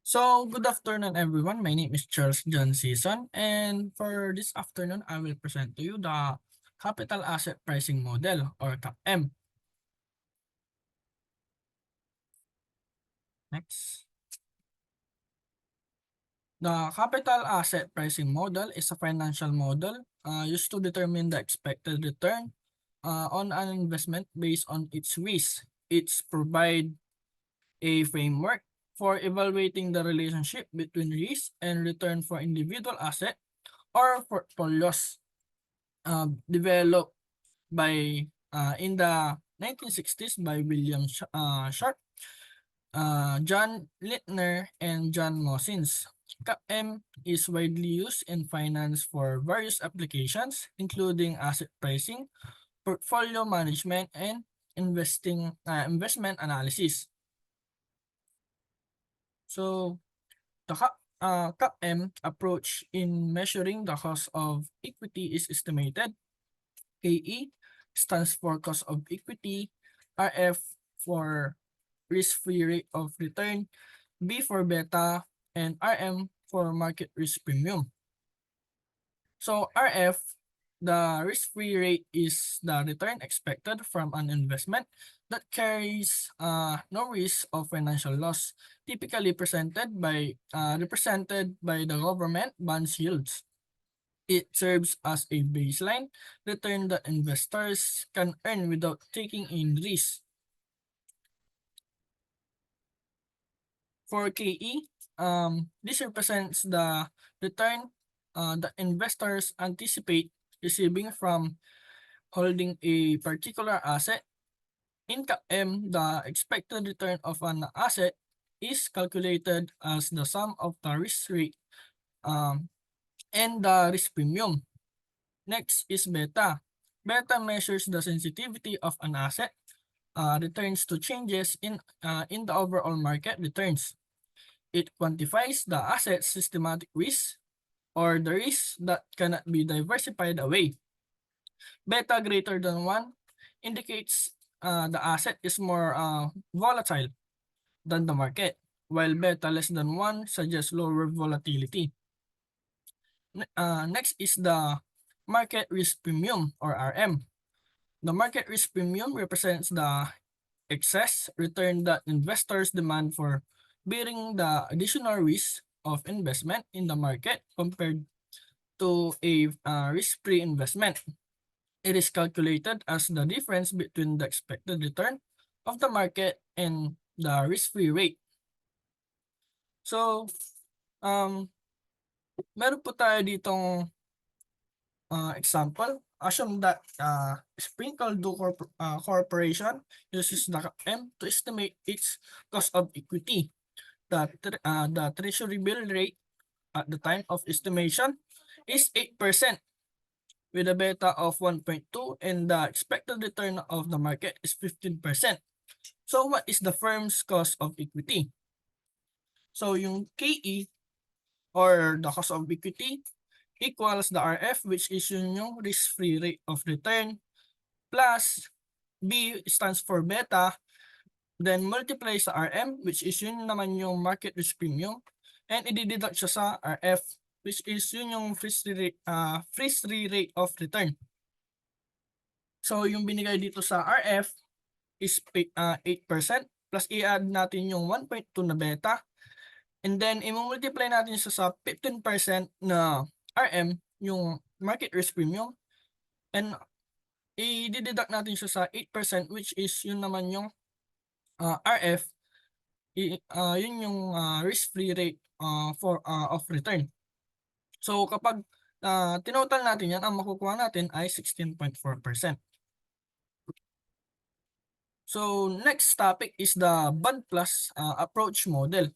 So, good afternoon, everyone. My name is Charles John Season, and for this afternoon, I will present to you the Capital Asset Pricing Model, or CAPM. Next. The Capital Asset Pricing Model is a financial model used to determine the expected return on an investment based on its risk. It's provide a framework for evaluating the relationship between risk and return for individual asset or portfolios developed by in the 1960s by William Sharp, John Littner, and John Mossins. CAPM is widely used in finance for various applications, including asset pricing, portfolio management, and investment analysis. So the CAPM approach in measuring the cost of equity is estimated. KE stands for cost of equity, RF for risk-free rate of return, B for beta, and RM for market risk premium. So RF, the risk-free rate is the return expected from an investment that carries no risk of financial loss, typically represented by the government bonds yields. It serves as a baseline return that investors can earn without taking in risk. For KE, this represents the return that investors anticipate receiving from holding a particular asset. In CAPM, the expected return of an asset is calculated as the sum of the risk rate um, and the risk premium. Next is beta. Beta measures the sensitivity of an asset returns to changes in the overall market returns. It quantifies the asset's systematic risk or the risk that cannot be diversified away. Beta greater than 1 indicates the asset is more volatile than the market, while beta less than 1 suggests lower volatility. Next is the market risk premium, or RM. The market risk premium represents the excess return that investors demand for bearing the additional risk of investment in the market compared to a risk-free investment. It is calculated as the difference between the expected return of the market and the risk-free rate. So, meron po tayo ditong example. Assume that Sprinkle Corporation uses the M to estimate its cost of equity. The treasury bill rate at the time of estimation is 8% with a beta of 1.2 and the expected return of the market is 15%. So what is the firm's cost of equity? So yung KE or the cost of equity equals the RF, which is yung risk-free rate of return, plus B stands for beta, then multiply sa RM, which is yun naman yung market risk premium, and i-deduct siya sa RF, which is yun yung risk-free rate of return. So yung binigay dito sa RF is 8%, plus i-add natin yung 1.2 na beta, and then i-multiply natin siya sa 15% na RM, yung market risk premium, and i-deduct natin siya sa 8%, which is yun naman yung RF, yun yung risk-free rate of return. So kapag tinotal natin yan, ang makukuha natin ay 16.4%. So next topic is the bond plus approach model.